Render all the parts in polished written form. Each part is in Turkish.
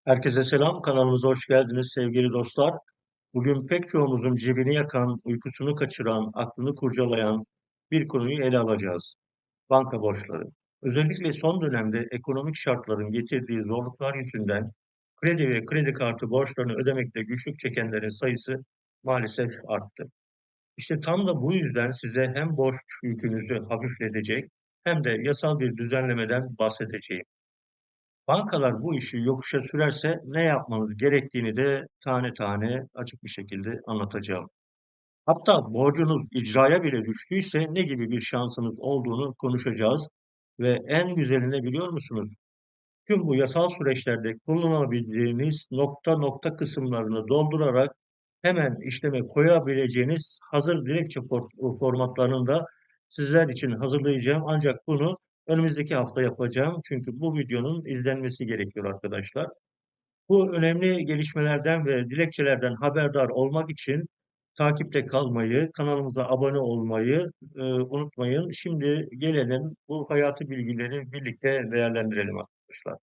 Herkese selam, kanalımıza hoş geldiniz sevgili dostlar. Bugün pek çoğumuzun cebini yakan, uykusunu kaçıran, aklını kurcalayan bir konuyu ele alacağız. Banka borçları. Özellikle son dönemde ekonomik şartların getirdiği zorluklar yüzünden kredi ve kredi kartı borçlarını ödemekte güçlük çekenlerin sayısı maalesef arttı. İşte tam da bu yüzden size hem borç yükünüzü hafifletecek hem de yasal bir düzenlemeden bahsedeceğim. Bankalar bu işi yokuşa sürerse ne yapmanız gerektiğini de tane tane açık bir şekilde anlatacağım. Hatta borcunuz icraya bile düştüyse ne gibi bir şansınız olduğunu konuşacağız. Ve en güzelini biliyor musunuz? Tüm bu yasal süreçlerde kullanabileceğiniz nokta nokta kısımlarını doldurarak hemen işleme koyabileceğiniz hazır dilekçe formatlarını da sizler için hazırlayacağım. Ancak bunu önümüzdeki hafta yapacağım. Çünkü bu videonun izlenmesi gerekiyor arkadaşlar. Bu önemli gelişmelerden ve dilekçelerden haberdar olmak için takipte kalmayı, kanalımıza abone olmayı unutmayın. Şimdi gelelim bu hayati bilgileri birlikte değerlendirelim arkadaşlar.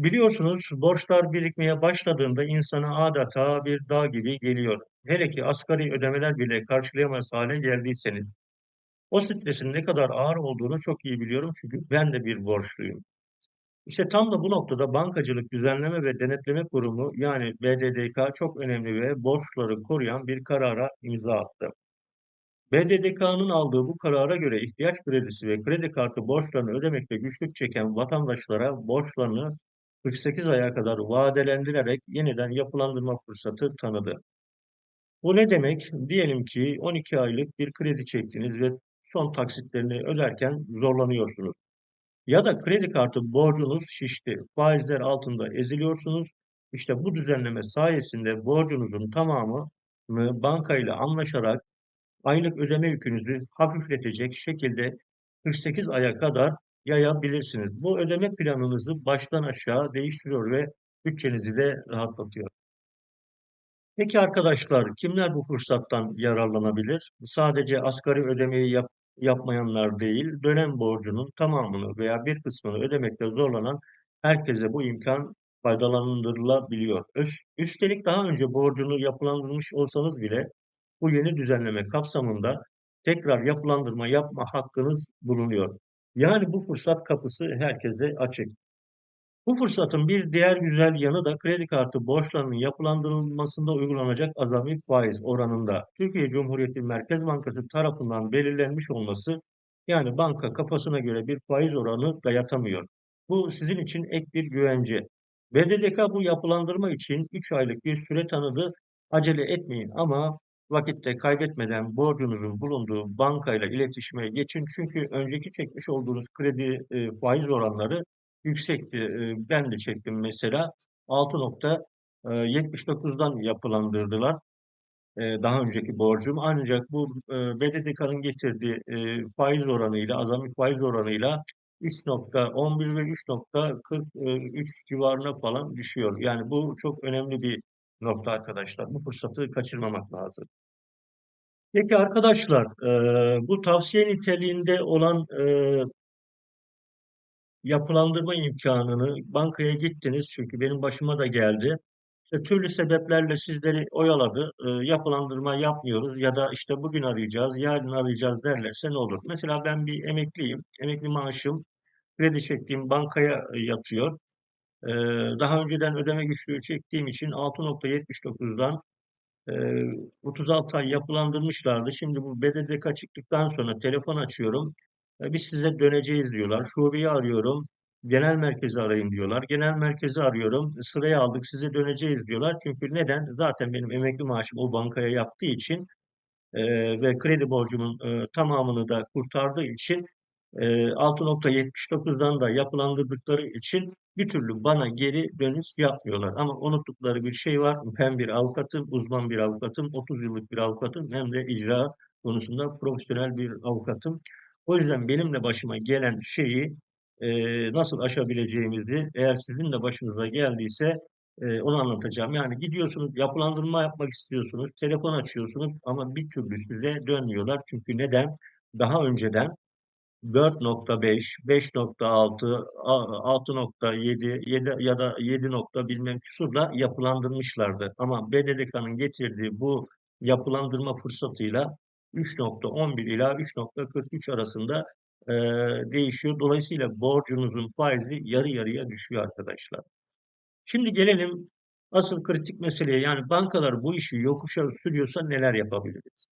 Biliyorsunuz borçlar birikmeye başladığında insana adeta bir dağ gibi geliyor. Hele ki asgari ödemeler bile karşılayamaz hale geldiyseniz. O stresin ne kadar ağır olduğunu çok iyi biliyorum çünkü ben de bir borçluyum. İşte tam da bu noktada Bankacılık Düzenleme ve Denetleme Kurumu yani BDDK çok önemli ve borçları koruyan bir karara imza attı. BDDK'nın aldığı bu karara göre ihtiyaç kredisi ve kredi kartı borçlarını ödemekte güçlük çeken vatandaşlara borçlarını 48 aya kadar vadelendirerek yeniden yapılandırma fırsatı tanıdı. Bu ne demek? Diyelim ki 12 aylık bir kredi çektiniz ve son taksitlerini öderken zorlanıyorsunuz. Ya da kredi kartı borcunuz şişti, faizler altında eziliyorsunuz. İşte bu düzenleme sayesinde borcunuzun tamamını bankayla anlaşarak aylık ödeme yükünüzü hafifletecek şekilde 48 aya kadar yayabilirsiniz. Bu ödeme planınızı baştan aşağı değiştiriyor ve bütçenizi de rahatlatıyor. Peki arkadaşlar, kimler bu fırsattan yararlanabilir? Sadece asgari ödemeyi yapmayanlar değil, dönem borcunun tamamını veya bir kısmını ödemekte zorlanan herkese bu imkan faydalandırılabiliyor. Üstelik daha önce borcunu yapılandırmış olsanız bile bu yeni düzenleme kapsamında tekrar yapılandırma yapma hakkınız bulunuyor. Yani bu fırsat kapısı herkese açık. Bu fırsatın bir diğer güzel yanı da kredi kartı borçlarının yapılandırılmasında uygulanacak azami faiz oranında Türkiye Cumhuriyeti Merkez Bankası tarafından belirlenmiş olması, yani banka kafasına göre bir faiz oranı dayatamıyor. Bu sizin için ek bir güvence. BDDK bu yapılandırma için 3 aylık bir süre tanıdı. Acele etmeyin ama vakitte kaybetmeden borcunuzun bulunduğu bankayla iletişime geçin. Çünkü önceki çekmiş olduğunuz kredi faiz oranları yüksekti. Ben de çektim mesela. 6,79'dan yapılandırdılar daha önceki borcum. Ancak bu BDDK'nın getirdiği faiz oranıyla, azami faiz oranıyla 3,11 ve 3,43 civarına falan düşüyor. Yani bu çok önemli bir nokta arkadaşlar. Bu fırsatı kaçırmamak lazım. Peki arkadaşlar, bu tavsiye niteliğinde olan yapılandırma imkanını bankaya gittiniz çünkü benim başıma da geldi. İşte türlü sebeplerle sizleri oyaladı. Yapılandırma yapmıyoruz ya da işte bugün arayacağız, yarın arayacağız derlerse ne olur? Mesela ben bir emekliyim. Emekli maaşım kredi çektiğim bankaya yatıyor. Ee, Daha önceden ödeme güçlüğü çektiğim için 6,79'dan 36 ay yapılandırmışlardı. Şimdi bu BDDK çıktıktan sonra telefon açıyorum. Biz size döneceğiz diyorlar. Şubeyi arıyorum. Genel merkezi arayın diyorlar. Genel merkezi arıyorum. Sıraya aldık size döneceğiz diyorlar. Çünkü neden? Zaten benim emekli maaşım o bankaya yaptığı için ve kredi borcumun tamamını da kurtardığı için 6,79'dan da yapılandırdıkları için bir türlü bana geri dönüş yapmıyorlar. Ama unuttukları bir şey var. Ben bir avukatım, uzman bir avukatım, 30 yıllık bir avukatım hem de icra konusunda profesyonel bir avukatım. O yüzden benimle başıma gelen şeyi nasıl aşabileceğimizi eğer sizin de başınıza geldiyse onu anlatacağım. Yani gidiyorsunuz, yapılandırma yapmak istiyorsunuz, telefon açıyorsunuz ama bir türlü size dönmüyorlar. Çünkü neden? Daha önceden 4,5, 5,6, 6,7, 7 ya da 7 nokta bilmem küsurla yapılandırmışlardı. Ama BDDK'nın getirdiği bu yapılandırma fırsatıyla 3,11 ila 3,43 arasında değişiyor. Dolayısıyla borcunuzun faizi yarı yarıya düşüyor arkadaşlar. Şimdi gelelim asıl kritik meseleye. Yani bankalar bu işi yokuşa sürüyorsa neler yapabiliriz?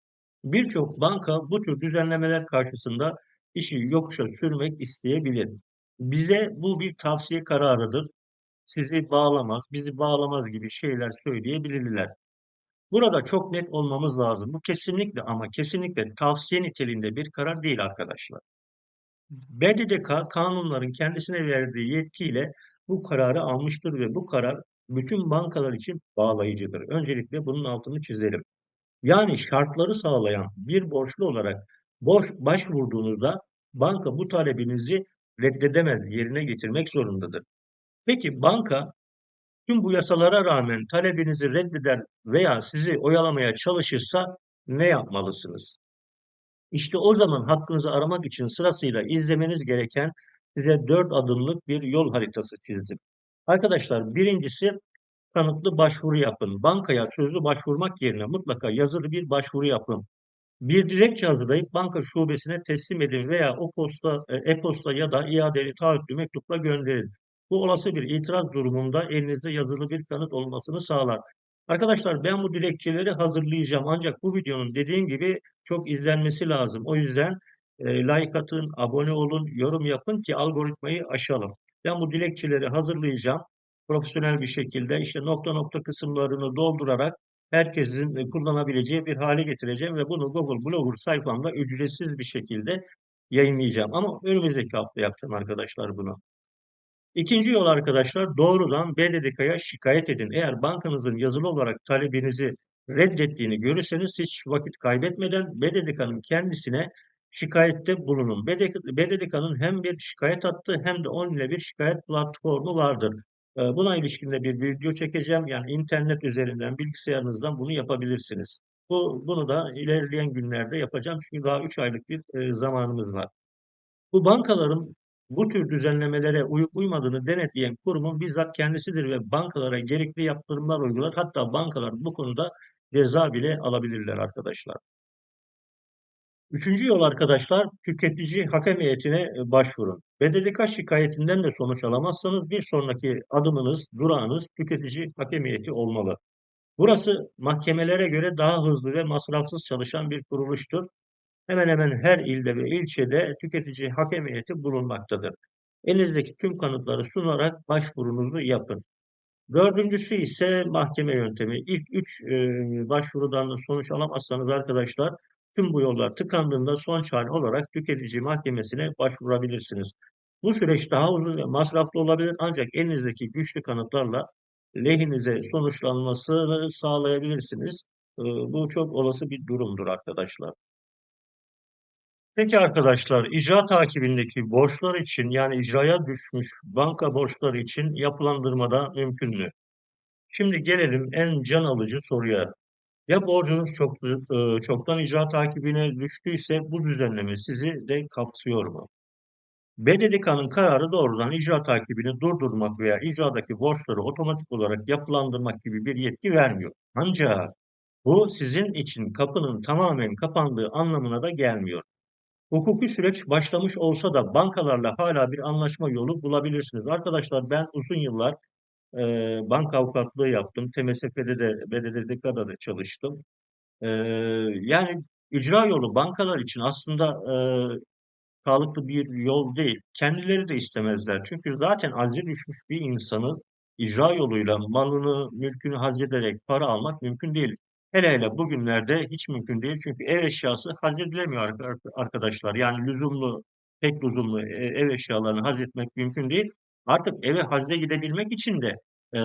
Birçok banka bu tür düzenlemeler karşısında işi yokuşa sürmek isteyebilir. Bize bu bir tavsiye kararıdır. Sizi bağlamaz, bizi bağlamaz gibi şeyler söyleyebilirler. Burada çok net olmamız lazım. Bu kesinlikle ama kesinlikle tavsiye niteliğinde bir karar değil arkadaşlar. BDDK kanunların kendisine verdiği yetkiyle bu kararı almıştır ve bu karar bütün bankalar için bağlayıcıdır. Öncelikle bunun altını çizelim. Yani şartları sağlayan bir borçlu olarak borç başvurduğunuzda banka bu talebinizi reddedemez, yerine getirmek zorundadır. Peki banka tüm bu yasalara rağmen talebinizi reddeder veya sizi oyalamaya çalışırsa ne yapmalısınız? İşte o zaman hakkınızı aramak için sırasıyla izlemeniz gereken size 4 adımlık bir yol haritası çizdim. Arkadaşlar birincisi kanıtlı başvuru yapın. Bankaya sözlü başvurmak yerine mutlaka yazılı bir başvuru yapın. Bir dilekçe hazırlayıp banka şubesine teslim edin veya o posta, e-posta ya da iadeli taahhütlü mektupla gönderin. Bu olası bir itiraz durumunda elinizde yazılı bir kanıt olmasını sağlar. Arkadaşlar ben bu dilekçeleri hazırlayacağım ancak bu videonun dediğim gibi çok izlenmesi lazım. O yüzden like atın, abone olun, yorum yapın ki algoritmayı aşalım. Ben bu dilekçeleri hazırlayacağım. Profesyonel bir şekilde işte nokta nokta kısımlarını doldurarak herkesin kullanabileceği bir hale getireceğim ve bunu Google Blogger sayfamda ücretsiz bir şekilde yayınlayacağım. Ama önümüzdeki hafta yapacağım arkadaşlar bunu. İkinci yol arkadaşlar doğrudan BDDK'ya şikayet edin. Eğer bankanızın yazılı olarak talebinizi reddettiğini görürseniz hiç vakit kaybetmeden BDDK'nın kendisine şikayette bulunun. BDDK'nın hem bir şikayet hattı hem de onun ile bir şikayet platformu vardır. Buna ilişkin de bir video çekeceğim. Yani internet üzerinden bilgisayarınızdan bunu yapabilirsiniz. Bunu da ilerleyen günlerde yapacağım. Çünkü daha 3 aylık bir zamanımız var. Bu bankaların bu tür düzenlemelere uyup uymadığını denetleyen kurumun bizzat kendisidir ve bankalara gerekli yaptırımlar uygular. Hatta bankalar bu konuda ceza bile alabilirler arkadaşlar. Üçüncü yol arkadaşlar tüketici hakem heyetine başvurun. BDDK şikayetinden de sonuç alamazsanız bir sonraki adımınız, durağınız tüketici hakem heyeti olmalı. Burası mahkemelere göre daha hızlı ve masrafsız çalışan bir kuruluştur. Hemen hemen her ilde ve ilçede tüketici hakem heyeti bulunmaktadır. Elinizdeki tüm kanıtları sunarak başvurunuzu yapın. Dördüncüsü ise mahkeme yöntemi. İlk 3 başvurudan sonuç alamazsanız arkadaşlar tüm bu yollar tıkandığında son çare olarak tüketici mahkemesine başvurabilirsiniz. Bu süreç daha uzun ve masraflı olabilir ancak elinizdeki güçlü kanıtlarla lehinize sonuçlanmasını sağlayabilirsiniz. Bu çok olası bir durumdur arkadaşlar. Peki arkadaşlar, icra takibindeki borçlar için yani icraya düşmüş banka borçları için yapılandırmada mümkün mü? Şimdi gelelim en can alıcı soruya. Ya borcunuz çoktan icra takibine düştüyse bu düzenleme sizi de kapsıyor mu? BDDK'nın kararı doğrudan icra takibini durdurmak veya icradaki borçları otomatik olarak yapılandırmak gibi bir yetki vermiyor. Ancak bu sizin için kapının tamamen kapandığı anlamına da gelmiyor. Hukuki süreç başlamış olsa da bankalarla hala bir anlaşma yolu bulabilirsiniz. Arkadaşlar ben uzun yıllar banka avukatlığı yaptım. TMSF'de de BDDK'da da çalıştım. E, Yani icra yolu bankalar için aslında sağlıklı bir yol değil. Kendileri de istemezler. Çünkü zaten acize düşmüş bir insanın icra yoluyla malını, mülkünü hazrederek para almak mümkün değil. Hele hele bugünlerde hiç mümkün değil. Çünkü ev eşyası hazredilemiyor arkadaşlar. Yani lüzumlu, pek lüzumlu ev eşyalarını hazretmek mümkün değil. Artık eve hazze gidebilmek için de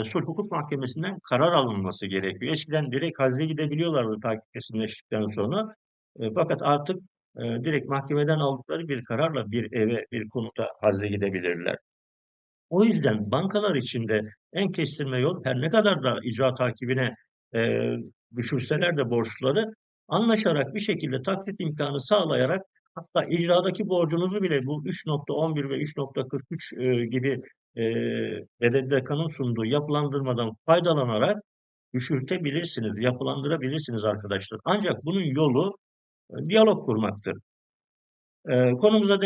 sulh hukuk mahkemesinden karar alınması gerekiyor. Eskiden direkt hazze gidebiliyorlardı takip kesinleştikten sonra. Fakat artık direkt mahkemeden aldıkları bir kararla bir eve, bir konuta hazze gidebilirler. O yüzden bankalar için de en kestirme yol her ne kadar da icra takibine e, düşürseler de borçları anlaşarak bir şekilde taksit imkanı sağlayarak Hatta icradaki borcunuzu bile bu 3.11 ve 3.43 gibi BDDK'nın sunduğu yapılandırmadan faydalanarak düşürtebilirsiniz, yapılandırabilirsiniz arkadaşlar. Ancak bunun yolu diyalog kurmaktır. Konumuza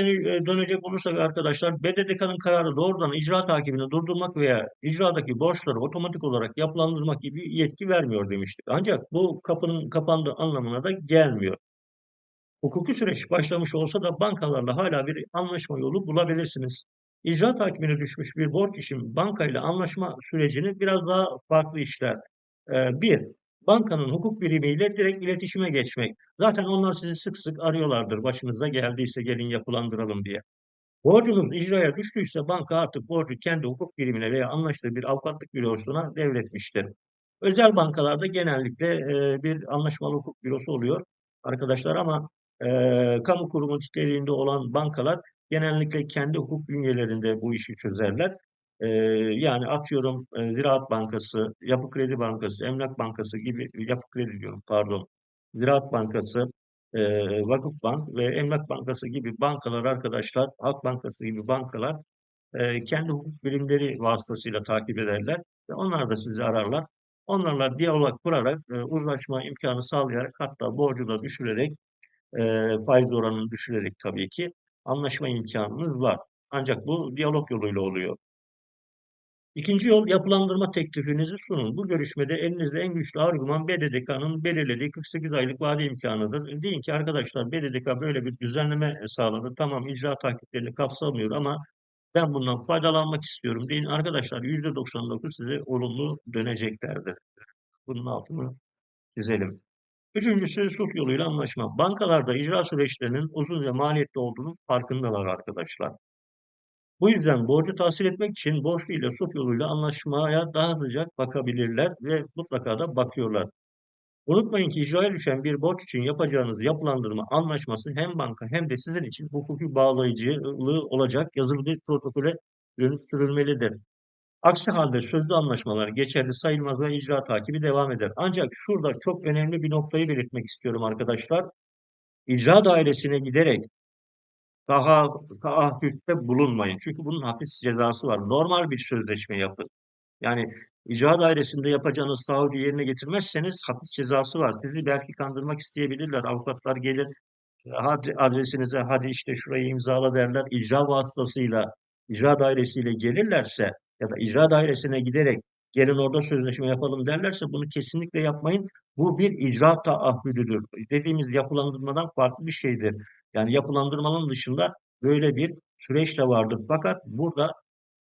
dönecek olursak arkadaşlar, BDDK'nın kararı doğrudan icra takibini durdurmak veya icradaki borçları otomatik olarak yapılandırmak gibi yetki vermiyor demiştik. Ancak bu kapının kapandığı anlamına da gelmiyor. Hukuki süreç başlamış olsa da bankalarla hala bir anlaşma yolu bulabilirsiniz. İcra takibine düşmüş bir borç için bankayla anlaşma sürecini biraz daha farklı işler. Bir, bankanın hukuk birimiyle direkt iletişime geçmek. Zaten onlar sizi sık sık arıyorlardır başınıza geldiyse gelin yapılandıralım diye. Borcunuz icraya düştüyse banka artık borcu kendi hukuk birimine veya anlaştığı bir avukatlık bürosuna devretmiştir. Özel bankalarda genellikle bir anlaşmalı hukuk bürosu oluyor arkadaşlar ama kamu kurumu niteliğinde olan bankalar genellikle kendi hukuk bünyelerinde bu işi çözerler. E, Yani atıyorum Ziraat Bankası, Yapı Kredi Bankası, Emlak Bankası gibi, Yapı Kredi diyorum pardon, Ziraat Bankası, Vakıfbank ve Emlak Bankası gibi bankalar arkadaşlar, Halk Bankası gibi bankalar kendi hukuk birimleri vasıtasıyla takip ederler ve onlar da sizi ararlar. Onlarla diyalog kurarak uzlaşma imkanı sağlayarak hatta borcu da düşürerek faiz oranını düşürerek tabii ki anlaşma imkanınız var. Ancak bu diyalog yoluyla oluyor. İkinci yol yapılandırma teklifinizi sunun. Bu görüşmede elinizde en güçlü argüman BDDK'nın belirlediği 48 aylık vade imkanıdır. Deyin ki arkadaşlar BDDK böyle bir düzenleme sağladı. Tamam icra takiplerini kapsamıyor ama ben bundan faydalanmak istiyorum deyin. Arkadaşlar %99 size olumlu döneceklerdir. Bunun altını çizelim. Üçüncüsü sulh yoluyla anlaşma. Bankalarda icra süreçlerinin uzun ve maliyetli olduğunu farkındalar arkadaşlar. Bu yüzden borcu tahsil etmek için borçlu ile sulh yoluyla anlaşmaya daha sıcak bakabilirler ve mutlaka da bakıyorlar. Unutmayın ki icraya düşen bir borç için yapacağınız yapılandırma anlaşması hem banka hem de sizin için hukuki bağlayıcılığı olacak yazılı bir protokole dönüştürülmelidir. Aksi halde sözlü anlaşmalar geçerli sayılmaz ve icra takibi devam eder. Ancak şurada çok önemli bir noktayı belirtmek istiyorum arkadaşlar. İcra dairesine giderek daha taahhütte bulunmayın. Çünkü bunun hapis cezası var. Normal bir sözleşme yapın. Yani icra dairesinde yapacağınız taahhüdü yerine getirmezseniz hapis cezası var. Sizi belki kandırmak isteyebilirler. Avukatlar gelir, hadi adresinize hadi işte şurayı imzala derler. İcra vasıtasıyla, icra dairesiyle gelirlerse ya da icra dairesine giderek gelin orada sözleşme yapalım derlerse bunu kesinlikle yapmayın. Bu bir icra taahhüdüdür. Dediğimiz yapılandırmadan farklı bir şeydir. Yani yapılandırmanın dışında böyle bir süreç de vardır. Fakat burada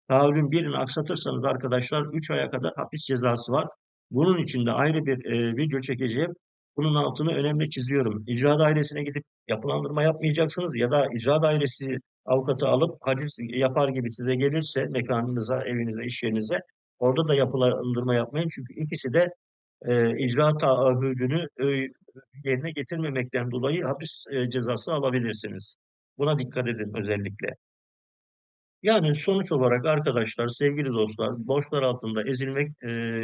taahhüdün birini aksatırsanız arkadaşlar 3 aya kadar hapis cezası var. Bunun için de ayrı bir video çekeceğim. Bunun altını önemli çiziyorum. İcra dairesine gidip yapılandırma yapmayacaksınız ya da icra dairesi avukatı alıp haciz yapar gibi size gelirse mekanınıza, evinize, iş yerinize orada da yapılandırma yapmayın. Çünkü ikisi de icra taahhüdünü yerine getirmemekten dolayı hapis cezası alabilirsiniz. Buna dikkat edin özellikle. Yani sonuç olarak arkadaşlar, sevgili dostlar, borçlar altında ezilmek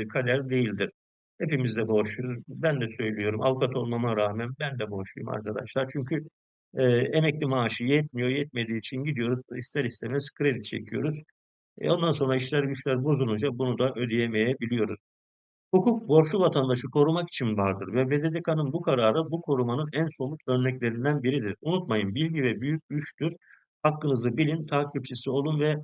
kader değildir. Hepimiz de borçluyuz. Ben de söylüyorum, avukat olmama rağmen ben de borçluyum arkadaşlar. Çünkü emekli maaşı yetmiyor, yetmediği için gidiyoruz, ister istemez kredi çekiyoruz. Ondan sonra işler güçler bozulunca bunu da ödeyemeyebiliyoruz. Hukuk borçlu vatandaşı korumak için vardır ve BDDK'nın bu kararı bu korumanın en somut örneklerinden biridir. Unutmayın bilgi ve büyük güçtür. Hakkınızı bilin, takipçisi olun ve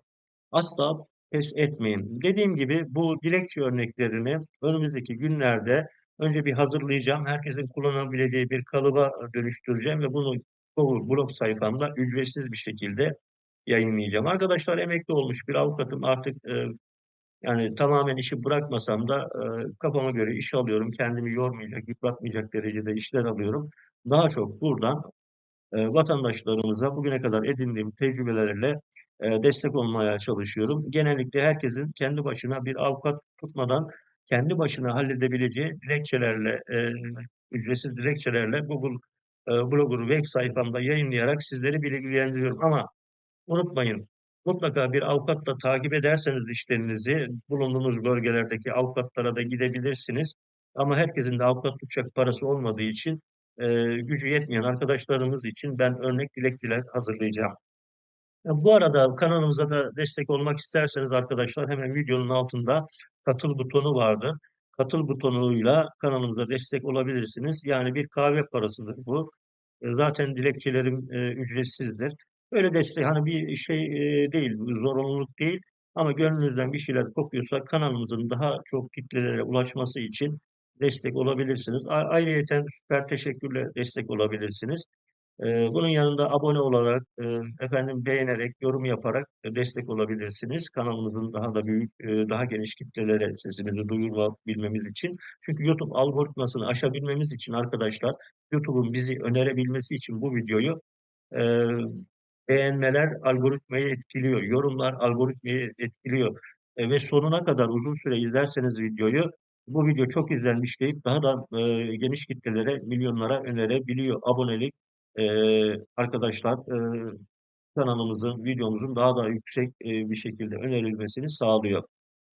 asla pes etmeyin. Dediğim gibi bu dilekçe örneklerini önümüzdeki günlerde önce bir hazırlayacağım. Herkesin kullanabileceği bir kalıba dönüştüreceğim ve bunu Google blog sayfamda ücretsiz bir şekilde yayınlayacağım. Arkadaşlar emekli olmuş bir avukatım artık yani tamamen işi bırakmasam da kafama göre iş alıyorum. Kendimi yormayacak, yıpratmayacak derecede işler alıyorum. Daha çok buradan vatandaşlarımıza bugüne kadar edindiğim tecrübelerle destek olmaya çalışıyorum. Genellikle herkesin kendi başına bir avukat tutmadan kendi başına halledebileceği dilekçelerle, ücretsiz dilekçelerle Google Blogger web sayfamda yayınlayarak sizleri bilgilendiriyorum. Ama unutmayın, mutlaka bir avukatla takip ederseniz işlerinizi bulunduğunuz bölgelerdeki avukatlara da gidebilirsiniz. Ama herkesin de avukat tutacak parası olmadığı için gücü yetmeyen arkadaşlarımız için ben örnek dilekçeler hazırlayacağım. Bu arada kanalımıza da destek olmak isterseniz arkadaşlar hemen videonun altında katıl butonu vardır. Katıl butonuyla kanalımıza destek olabilirsiniz. Yani bir kahve parasıdır bu. Zaten dilekçelerim ücretsizdir. Öyle destek hani bir şey değil, zorunluluk değil. Ama gönlünüzden bir şeyler kopuyorsa kanalımızın daha çok kitlelere ulaşması için destek olabilirsiniz. Ayrıyeten süper teşekkürle destek olabilirsiniz. Bunun yanında abone olarak, efendim beğenerek, yorum yaparak destek olabilirsiniz. Kanalımızın daha da büyük, daha geniş kitlelere sesimizi duyurabilmemiz için. Çünkü YouTube algoritmasını aşabilmemiz için arkadaşlar, YouTube'un bizi önerebilmesi için bu videoyu e, beğenmeler algoritmayı etkiliyor, yorumlar algoritmayı etkiliyor. Ve sonuna kadar uzun süre izlerseniz videoyu, bu video çok izlenmiş deyip daha da geniş kitlelere, milyonlara önerebiliyor. Abonelik arkadaşlar kanalımızın, videomuzun daha da yüksek bir şekilde önerilmesini sağlıyor.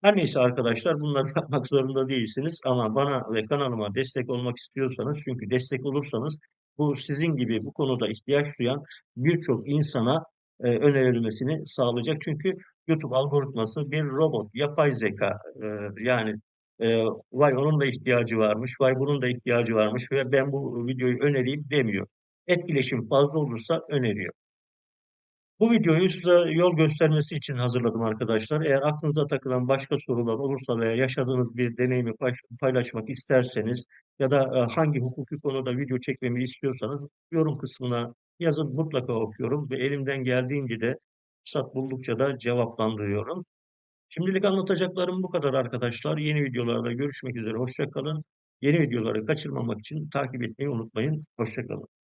Her neyse arkadaşlar bunları yapmak zorunda değilsiniz ama bana ve kanalıma destek olmak istiyorsanız çünkü destek olursanız bu sizin gibi bu konuda ihtiyaç duyan birçok insana önerilmesini sağlayacak. Çünkü YouTube algoritması bir robot, yapay zeka yani vay onun da ihtiyacı varmış, vay bunun da ihtiyacı varmış ve ben bu videoyu önereyim demiyor. Etkileşim fazla olursa öneriyor. Bu videoyu size yol göstermesi için hazırladım arkadaşlar. Eğer aklınıza takılan başka sorular olursa veya yaşadığınız bir deneyimi paylaşmak isterseniz ya da hangi hukuki konuda video çekmemi istiyorsanız yorum kısmına yazın mutlaka okuyorum ve elimden geldiğince de fırsat buldukça da cevaplandırıyorum. Şimdilik anlatacaklarım bu kadar arkadaşlar. Yeni videolarda görüşmek üzere. Hoşça kalın. Yeni videoları kaçırmamak için takip etmeyi unutmayın. Hoşça kalın.